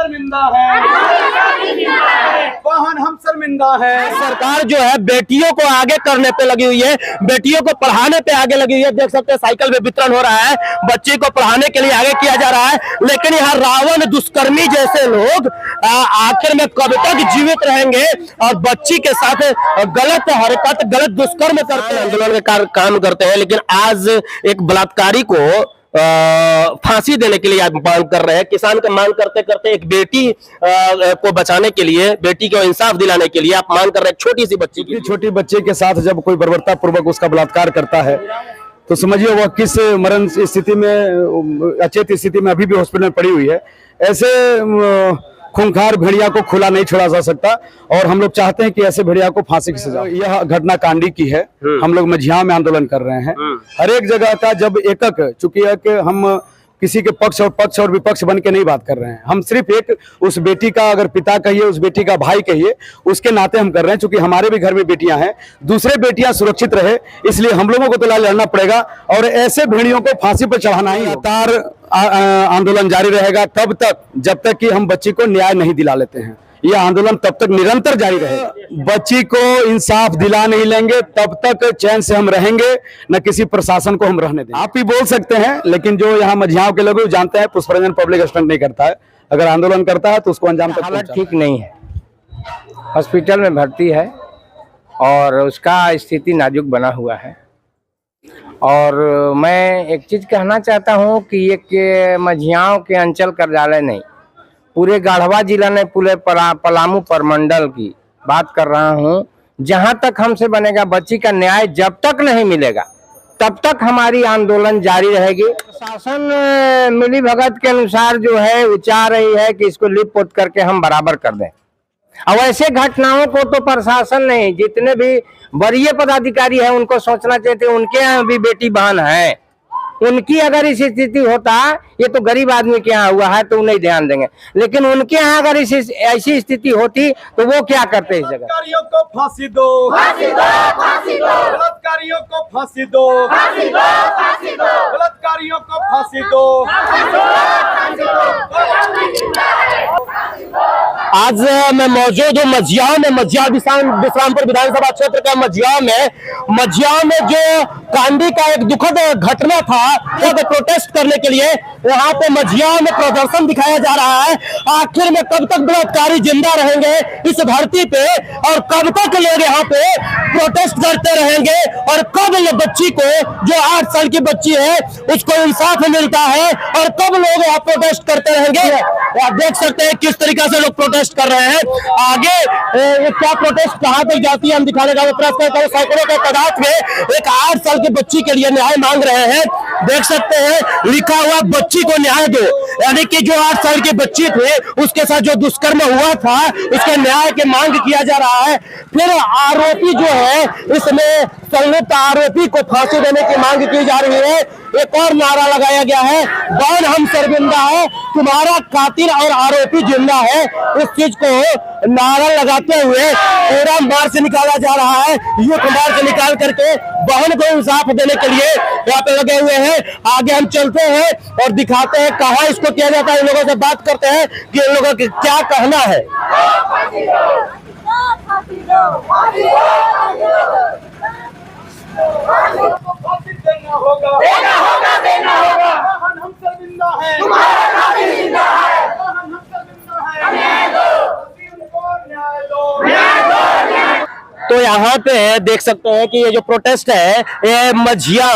शर्मिंदा है, वाहन हम शर्मिंदा है। सरकार जो है बेटियों को आगे करने पे लगी हुई है, बेटियों को पढ़ाने पे आगे लगी हुई है। देख सकते हैं साइकिल में वितरण हो रहा है, बच्ची को पढ़ाने के लिए आगे किया जा रहा है। लेकिन यहाँ रावण दुष्कर्मी जैसे लोग आखिर में कब तक जीवित रहेंगे और बच्ची के साथ गलत हरकत, गलत दुष्कर्म करते हैं, आंदोलन के काम करते हैं। लेकिन आज एक बलात्कारी को फांसी देने के लिए आप मांग कर रहे हैं। किसान का मांग करते करते एक बेटी को बचाने के लिए, बेटी को इंसाफ दिलाने के लिए आप मांग कर रहे हैं। छोटी सी बच्ची की, छोटी बच्चे के साथ जब कोई बर्बरता पूर्वक उसका बलात्कार करता है तो समझिए वह किस मरण स्थिति में, अचेत स्थिति में अभी भी हॉस्पिटल में पड़ी हुई है। ऐसे खूंखार भेड़िया को खुला नहीं छोड़ा जा सकता और हम लोग चाहते हैं कि ऐसे भेड़िया को फांसी की सजा। यह घटना कांडी की है। हम लोग मझियां में आंदोलन कर रहे हैं। हर एक जगह का जब एकक, चूंकि हम किसी के पक्ष और विपक्ष बन के नहीं बात कर रहे हैं, हम सिर्फ एक उस बेटी का, अगर पिता कहिए, उस बेटी का भाई कहिए, उसके नाते हम कर रहे हैं। चूंकि हमारे भी घर में बेटियां हैं, दूसरे बेटियां सुरक्षित रहे, इसलिए हम लोगों को तो लड़ना पड़ेगा और ऐसे भेड़ियों को फांसी पर चढ़ाना ही। लगातार आंदोलन जारी रहेगा तब तक जब तक कि हम बच्ची को न्याय नहीं दिला लेते हैं। यह आंदोलन तब तक निरंतर जारी रहेगा। बच्ची को इंसाफ दिला नहीं लेंगे तब तक चैन से हम रहेंगे, न किसी प्रशासन को हम रहने देंगे। आप ही बोल सकते हैं, लेकिन जो यहाँ मझियाओं के लोग जानते हैं पुष्परंजन पब्लिक स्टंट नहीं करता है। अगर आंदोलन करता है तो उसको अंजाम तक हालत ठीक नहीं है, हॉस्पिटल में भर्ती है और उसका स्थिति नाजुक बना हुआ है। और मैं एक चीज कहना चाहता हूँ कि ये मझियाओं के अंचल कार्यालय नहीं, पूरे गढ़वा जिला ने, पूरे पलामू प्रमंडल की बात कर रहा हूँ। जहाँ तक हमसे बनेगा बच्ची का न्याय जब तक नहीं मिलेगा तब तक हमारी आंदोलन जारी रहेगी। प्रशासन मिली भगत के अनुसार जो है वो चाह रही है कि इसको लिप पोत करके हम बराबर कर दें। अब ऐसे घटनाओं को तो प्रशासन नहीं, जितने भी वरीय पदाधिकारी हैं उनको सोचना चाहिए थे। उनके यहाँ भी बेटी बहन है, उनकी अगर इस स्थिति होता, ये तो गरीब आदमी के यहाँ हुआ है तो नहीं ध्यान देंगे, लेकिन उनके यहाँ अगर ऐसी स्थिति होती तो वो क्या करते इस जगह। बलात्कारियों को फांसी दो, फांसी दो, फांसी दो, बलात्कारियों को फांसी दो, फांसी दो, फांसी दो, बलात्कारियों को फांसी दो, फांसी दो, फांसी दो। आज मैं मौजूद हूँ मझियां में, मझियां विश्रामपुर विधानसभा क्षेत्र का मझियां में जो कांडी का एक दुखद घटना था, वो प्रोटेस्ट करने के लिए यहाँ पे मझियां में प्रदर्शन दिखाया जा रहा है। आखिर में कब तक बलात्कारी जिंदा रहेंगे इस धरती पे और कब तक लोग यहाँ पे प्रोटेस्ट करते रहेंगे और कब ये बच्ची को, जो 8 साल की बच्ची है, उसको इंसाफ मिलता है और कब लोग यहाँ प्रोटेस्ट करते रहेंगे। आप देख सकते हैं किस तरीके से लोग प्रोटेस्ट कर रहे हैं। आगे ये क्या प्रोटेस्ट कहाँ तक जाती है हम दिखाने का प्रयास करते हैं। सैकड़ों के तादाद में एक 8 साल की बच्ची के लिए न्याय मांग रहे हैं। देख सकते हैं लिखा हुआ बच्ची को न्याय दो, यानी कि जो 8 साल की बच्ची थी उसके साथ जो दुष्कर्म हुआ था उसके न्याय की मांग किया जा रहा है। फिर आरोपी जो है, इसमें संलिप्त आरोपी को फांसी देने की मांग की जा रही है। एक और नारा लगाया गया है, वाहन हम शर्मिंदा है, तुम्हारा कातिल और आरोपी जिंदा है। इस चीज को नारा लगाते हुए पूरा मार्च निकाला जा रहा है। युद्ध मार्च निकाल करके बहन को इंसाफ देने के लिए यहाँ पे लगे हुए हैं। आगे हम चलते हैं और दिखाते हैं कहाँ इसको किया जाता है। इन लोगों से बात करते हैं कि इन लोगों का क्या कहना है। देना होगा, देना होगा, देना होगा। वाहन हम शर्मिंदा है, तुम्हारा कातिल जिंदा है, वाहन हम शर्मिंदा है। न्याय दो, उनको न्याय दो, न्याय दो, न्याय। तो यहाँ पे देख सकते हैं कि ये जो प्रोटेस्ट है ये मझियां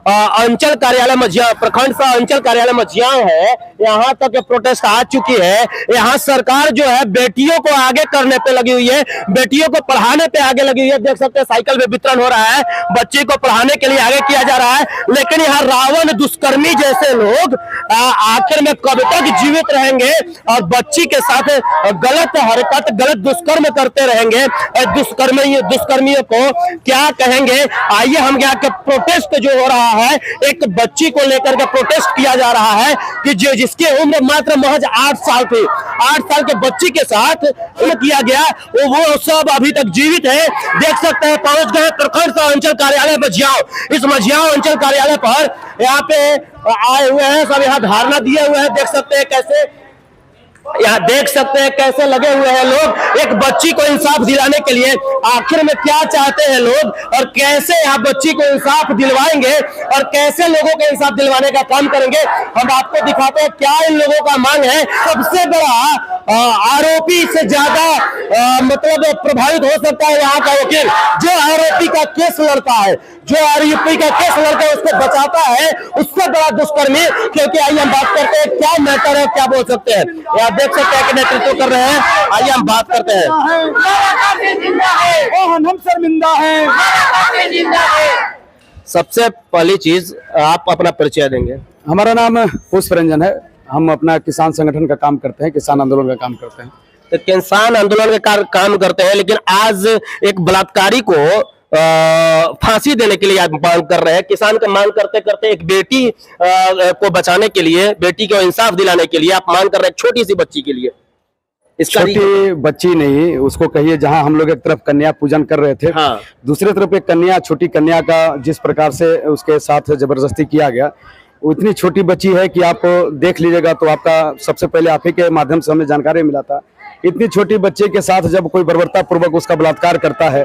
अंचल कार्यालय मझियां, प्रखंड सा अंचल कार्यालय मझियां है, यहाँ तक ये प्रोटेस्ट आ चुकी है। यहाँ सरकार जो है बेटियों को आगे करने पे लगी हुई है, बेटियों को पढ़ाने पे आगे लगी हुई है। देख सकते हैं साइकिल में वितरण हो रहा है, बच्ची को पढ़ाने के लिए आगे किया जा रहा है। लेकिन यहाँ रावण दुष्कर्मी जैसे लोग आखिर में कब तक जीवित रहेंगे और बच्ची के साथ गलत हरकत, गलत दुष्कर्म करते रहेंगे। दुष्कर्मियों को क्या कहेंगे। आइए हम यहाँ के प्रोटेस्ट जो हो रहा है, एक बच्ची को लेकर के प्रोटेस्ट किया जा रहा है कि जिसकी उम्र मात्र महज 8 साल थी, 8 साल के बच्ची के साथ किया गया, वो सब अभी तक जीवित है। देख सकते हैं पहुंच गए प्रखंड अंचल कार्यालय मझियां। इस मझियां अंचल कार्यालय पर यहाँ पे आए हुए हैं सब, यहाँ धारणा दिए हुए हैं। देख सकते हैं कैसे यहाँ देख सकते हैं कैसे लगे हुए हैं लोग एक बच्ची को इंसाफ दिलाने के लिए। आखिर में क्या चाहते हैं लोग और कैसे यहाँ बच्ची को इंसाफ दिलवाएंगे और कैसे लोगों को इंसाफ दिलवाने का काम करेंगे, हम आपको दिखाते हैं क्या इन लोगों का मांग है। सबसे बड़ा आरोपी से ज्यादा मतलब प्रभावित हो सकता है यहाँ का वकील, जो आरोपी का केस लड़ता है, जो आरोपी का केस लड़कर उसको बचाता है, उससे बड़ा दुष्कर्मी। क्योंकि आइए हम बात करते हैं क्या मैटर है, क्या बोल सकते हैं। आप देख सकते हैं कि नेतृत्व कर रहे हैं। आइए हम बात करते हैं। हम शर्मिंदा हैं। सबसे पहली चीज आप अपना परिचय देंगे। हमारा नाम पुष्प रंजन है। हम अपना किसान संगठन का काम करते हैं, किसान आंदोलन का काम करते हैं। तो किसान आंदोलन का काम करते हैं, लेकिन आज एक बलात्कारी को फांसी देने के लिए आप मांग कर रहे हैं। किसान का मांग करते करते एक बेटी को बचाने के लिए, बेटी को इंसाफ दिलाने के लिए आप मांग कर रहे हैं, छोटी सी बच्ची के लिए। छोटी बच्ची नहीं, उसको कहिए। जहां हम लोग एक तरफ कन्या पूजन कर रहे थे, हाँ। दूसरी तरफ एक कन्या, छोटी कन्या का जिस प्रकार से उसके साथ जबरदस्ती किया गया, उतनी छोटी बच्ची है कि आप देख लीजिएगा तो आपका सबसे पहले आप ही के माध्यम से हमें जानकारी मिला था। इतनी छोटी बच्चे के साथ जब कोई बर्बरता पूर्वक उसका बलात्कार करता है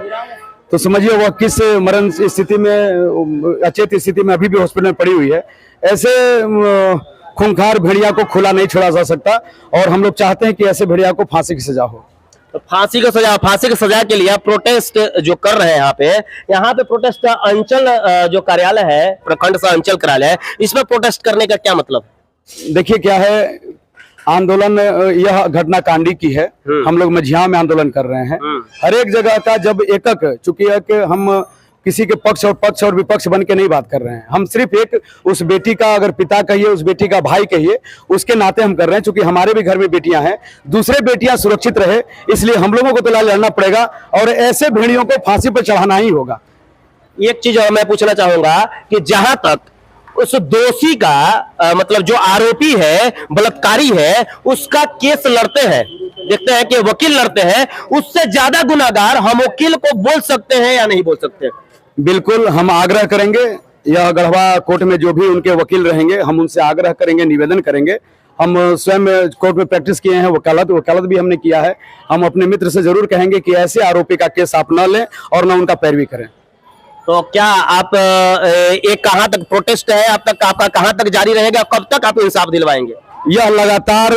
तो समझिए वह किस मरण स्थिति में, अचेत स्थिति में अभी भी हॉस्पिटल में पड़ी हुई है। ऐसे खूंखार भेड़िया को खुला नहीं छोड़ा जा सकता और हम लोग चाहते हैं कि ऐसे भेड़िया को फांसी की सजा हो। तो फांसी की सजा के लिए प्रोटेस्ट जो कर रहे हैं यहाँ पे प्रोटेस्ट अंचल जो कार्यालय है, प्रखंड सा अंचल कार्यालय है, इसमें प्रोटेस्ट करने का क्या मतलब? देखिए क्या है, आंदोलन यह घटना कांडी की है। हम लोग मझिया में आंदोलन कर रहे हैं। हर एक जगह का जब एकक, चूंकि हम किसी के पक्ष और विपक्ष बन के नहीं बात कर रहे हैं, हम सिर्फ एक उस बेटी का, अगर पिता कहिए, उस बेटी का भाई कहिए, उसके नाते हम कर रहे हैं। चूंकि हमारे भी घर में बेटियां हैं, दूसरे बेटियां सुरक्षित रहे, इसलिए हम लोगों को तो लड़ना पड़ेगा और ऐसे भेड़ियों को फांसी पर चढ़ाना ही होगा। एक चीज और मैं पूछना चाहूंगा कि जहां तक उस दोषी का मतलब जो आरोपी है, बलात्कारी है, उसका केस लड़ते हैं, देखते हैं कि वकील लड़ते हैं, उससे ज्यादा गुनाहगार हम वकील को बोल सकते हैं या नहीं बोल सकते? बिल्कुल, हम आग्रह करेंगे। यह गढ़वा कोर्ट में जो भी उनके वकील रहेंगे, हम उनसे आग्रह करेंगे, निवेदन करेंगे। हम स्वयं कोर्ट में प्रैक्टिस किए हैं, वकालत भी हमने किया है। हम अपने मित्र से जरूर कहेंगे कि ऐसे आरोपी का केस आप न लें और न उनका पैरवी करें। तो क्या आप एक कहां तक प्रोटेस्ट है, अब तक आपका कहां तक जारी रहेगा, कब तक आप इंसाफ दिलवाएंगे? यह लगातार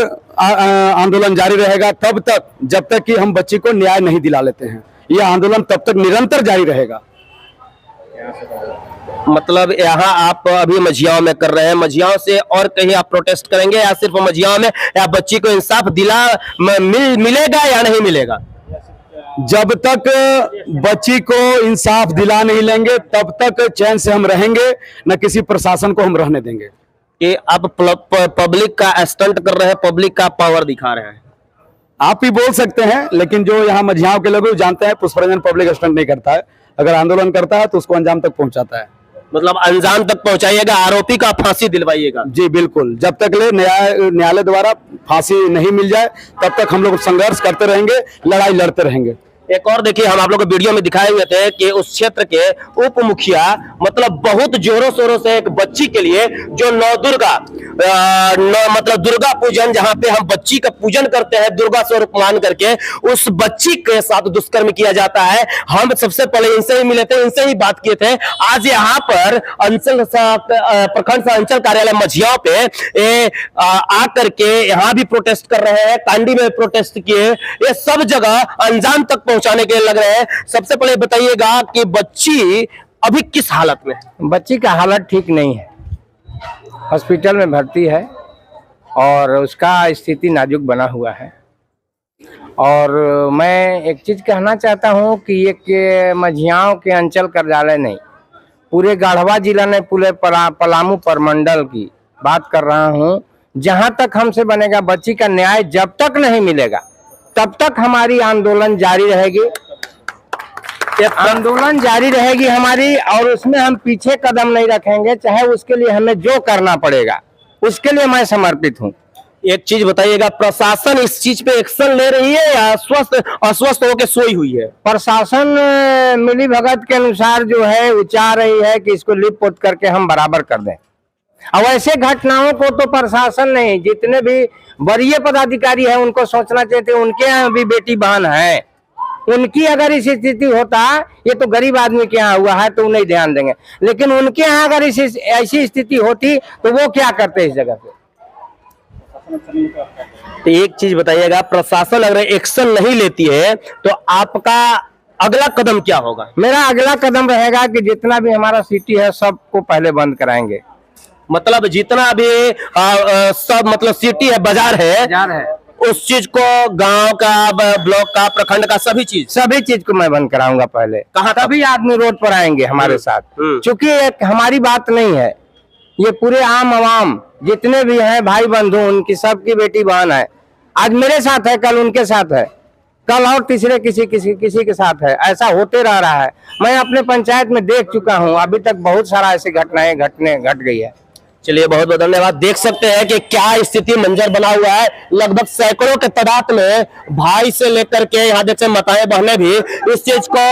आंदोलन जारी रहेगा तब तक जब तक कि हम बच्ची को न्याय नहीं दिला लेते हैं। यह आंदोलन तब तक निरंतर जारी रहेगा। मतलब यहाँ आप अभी मझियाओं में कर रहे हैं, मझियाओं से और कहीं आप प्रोटेस्ट करेंगे या सिर्फ मझियाओं में, या बच्ची को इंसाफ मिलेगा या नहीं मिलेगा? जब तक बच्ची को इंसाफ दिला नहीं लेंगे तब तक चैन से हम रहेंगे, न किसी प्रशासन को हम रहने देंगे। कि आप पब्लिक का स्टंट कर रहे हैं, पब्लिक का पावर दिखा रहे हैं। आप ही बोल सकते हैं, लेकिन जो यहाँ मझियाओं के लोग जानते हैं, पुष्प रंजन पब्लिक स्टंट नहीं करता है। अगर आंदोलन करता है तो उसको अंजाम तक पहुंचाता है। मतलब अंजाम तक पहुंचाइएगा, आरोपी का फांसी दिलवाइएगा। जी बिल्कुल, जब तक ले न्यायालय द्वारा फांसी नहीं मिल जाए तब तक हम लोग संघर्ष करते रहेंगे, लड़ाई लड़ते रहेंगे। एक और देखिए, हम आप लोग को वीडियो में दिखाए हुए थे कि उस क्षेत्र के उप मुखिया मतलब बहुत जोरों शोरों से एक बच्ची के लिए जो नवदुर्गा मतलब दुर्गा पूजन, जहां पे हम बच्ची का पूजन करते हैं दुर्गा स्वरूप मान करके, उस बच्ची के साथ दुष्कर्म किया जाता है। हम सबसे पहले इनसे ही मिले थे, इनसे ही बात किए थे। आज यहाँ पर अंचल प्रखंड अंचल कार्यालय मझिया पे आकर के यहाँ भी प्रोटेस्ट कर रहे हैं, कांडी में प्रोटेस्ट किए, ये सब जगह अंजाम तक पहुंचाने के लिए लग रहे हैं। सबसे पहले बताइएगा कि बच्ची अभी किस हालत में? बच्ची का हालत ठीक नहीं है, हॉस्पिटल में भर्ती है और उसका स्थिति नाजुक बना हुआ है। और मैं एक चीज़ कहना चाहता हूं कि एक मझियाओं के अंचल कार्यालय नहीं, पूरे गढ़वा जिला में, पूरे पलामू प्रमंडल की बात कर रहा हूं, जहां तक हमसे बनेगा बच्ची का न्याय जब तक नहीं मिलेगा तब तक हमारी आंदोलन जारी रहेगी। आंदोलन जारी रहेगी हमारी, और उसमें हम पीछे कदम नहीं रखेंगे, चाहे उसके लिए हमें जो करना पड़ेगा उसके लिए मैं समर्पित हूं। एक चीज बताइएगा, प्रशासन इस चीज पे एक्शन ले रही है या अस्वस्थ होकर सोई हुई है? प्रशासन मिली भगत के अनुसार जो है वो चाह रही है कि इसको लिप पोत करके हम बराबर कर दें। और ऐसे घटनाओं को तो प्रशासन नहीं, जितने भी वरीय पदाधिकारी हैं उनको सोचना चाहिए। उनके यहाँ भी बेटी बहन है, उनकी अगर इस स्थिति होता, ये तो गरीब आदमी के यहाँ हुआ है तो नहीं ध्यान देंगे, लेकिन उनके यहाँ अगर ऐसी स्थिति होती तो वो क्या करते इस जगह पे। तो एक चीज बताइएगा, प्रशासन अगर एक्शन नहीं लेती है तो आपका अगला कदम क्या होगा? मेरा अगला कदम रहेगा कि जितना भी हमारा सिटी है सबको पहले बंद कराएंगे। मतलब जितना भी सब मतलब सिटी है, बाजार है, उस चीज को गांव का, ब्लॉक का, प्रखंड का, सभी चीज को मैं बंद कराऊंगा पहले। कहाँ तभी आदमी रोड पर आएंगे हमारे साथ। क्योंकि एक हमारी बात नहीं है, ये पूरे आम आवाम जितने भी हैं भाई बंधु, उनकी सबकी बेटी बहन है। आज मेरे साथ है, कल उनके साथ है, कल और तीसरे किसी के साथ है। ऐसा होते रह रहा है। मैं अपने पंचायत में देख चुका हूँ, अभी तक बहुत सारा ऐसी घटनाएं घट गई है। चलिए बहुत बहुत धन्यवाद। देख सकते हैं कि क्या स्थिति मंजर बना हुआ है। लगभग सैकड़ों के तादाद में भाई से लेकर के यहाँ जैसे माताएं बहनें भी इस चीज को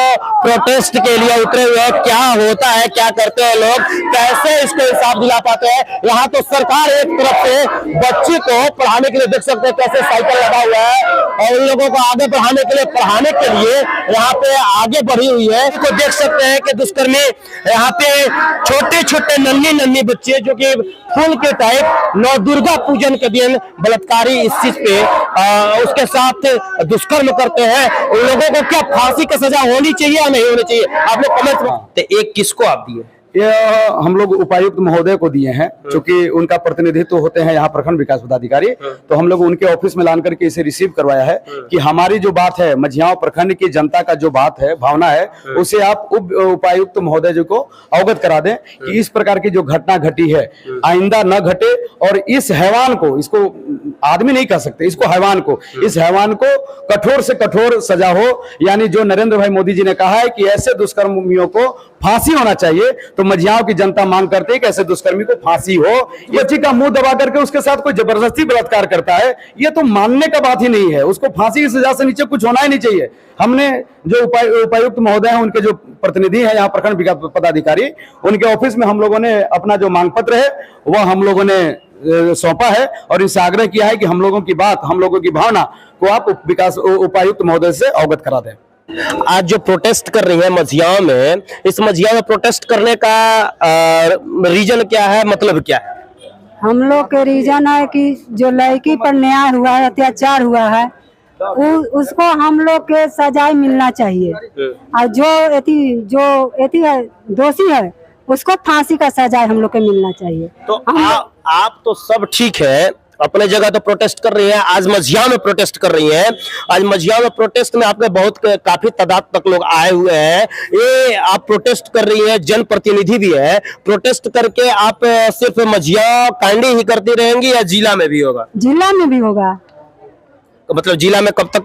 प्रोटेस्ट के लिए उतरे हुए हैं। क्या होता है, क्या करते हैं लोग, कैसे इसको हिसाब दिला पाते हैं। यहाँ तो सरकार एक तरफ से बच्ची को पढ़ाने के लिए देख सकते हैं कैसे साइकिल लगा हुआ है और उन लोगों को आगे बढ़ाने के लिए, पढ़ाने के लिए यहाँ पे आगे बढ़ी हुई है। तो देख सकते हैं कि दुष्कर्मी यहाँ पे छोटे छोटे नन्ही बच्चे जो कि फूल के टाइप नौ दुर्गा पूजन के दिन बलात्कारी इस चीज पे उसके साथ दुष्कर्म करते हैं। उन लोगों को क्या फांसी की सजा होनी चाहिए या नहीं होनी चाहिए, आप लोग कमेंट में। एक किसको आप दिए? ये हम लोग उपायुक्त महोदय को दिए हैं, क्योंकि उनका प्रतिनिधित्व होते हैं यहाँ प्रखंड विकास पदाधिकारी। तो हम लोग उनके ऑफिस में लान करके इसे रिसीव करवाया है कि हमारी जो बात है, मझियाओं प्रखंड की जनता का जो बात है, भावना है, उसे आप उपायुक्त महोदय जी को अवगत करा दें कि इस प्रकार की जो घटना घटी है आइंदा न घटे। और इस हैवान को, इसको आदमी नहीं कह सकते, इसको हैवान को, इस हैवान को कठोर से कठोर सजा हो। यानी जो नरेंद्र भाई मोदी जी ने कहा है कि ऐसे दुष्कर्मियों को फांसी होना चाहिए, तो मझियाओं की जनता मांग करती है कि ऐसे दुष्कर्मी को फांसी हो। बच्ची का मुंह दबा करके उसके साथ कोई जबरदस्ती बलात्कार करता है, ये तो मानने का बात ही नहीं है। उसको फांसी की सजा से नीचे कुछ होना ही नहीं चाहिए। हमने जो उपायुक्त महोदय हैं, उनके जो प्रतिनिधि हैं यहाँ प्रखंड विकास पदाधिकारी, उनके ऑफिस में हम लोगों ने अपना जो मांग पत्र है वह हम लोगों ने सौंपा है और इनसे आग्रह किया है कि हम लोगों की बात, हम लोगों की भावना को आप उपायुक्त महोदय से अवगत करा दें। आज जो प्रोटेस्ट कर रही है मझियाओं में, इस मझियाओं में प्रोटेस्ट करने का रीजन क्या है, मतलब क्या है? हम लोग के रीजन है कि जो लड़की पर न्याय हुआ है, अत्याचार हुआ है, उसको हम लोग के सजाए मिलना चाहिए। और जो दोषी है उसको फांसी का सजाए हम लोग को मिलना चाहिए। तो आप तो सब ठीक है, अपने जगह तो प्रोटेस्ट कर रही है, आज मझियाओं में प्रोटेस्ट कर रही है। आज मझियाओं में प्रोटेस्ट में आपके काफी तादाद तक लोग आए हुए हैं। ये आप प्रोटेस्ट कर रही है, जनप्रतिनिधि भी है, प्रोटेस्ट करके आप सिर्फ मझियाओं कांडी ही करती रहेंगी या जिला में भी होगा? जिला में भी होगा। मतलब जिला में कब तक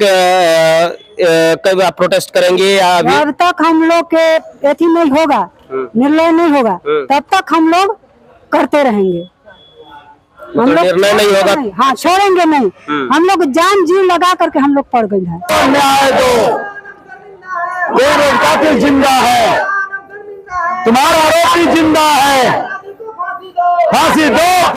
कब आप प्रोटेस्ट करेंगे? या जब तक हम लोग के एथी नहीं होगा, निर्णय नहीं होगा, तब तक हम लोग करते रहेंगे। हम लोग निर्णय नहीं होगा, हाँ छोड़ेंगे नहीं। हम लोग जान जी लगा करके हम लोग पड़ गए हैं। न्याय दो, कातिल जिंदा है, तुम्हारा आरोपी जिंदा है, फांसी दो।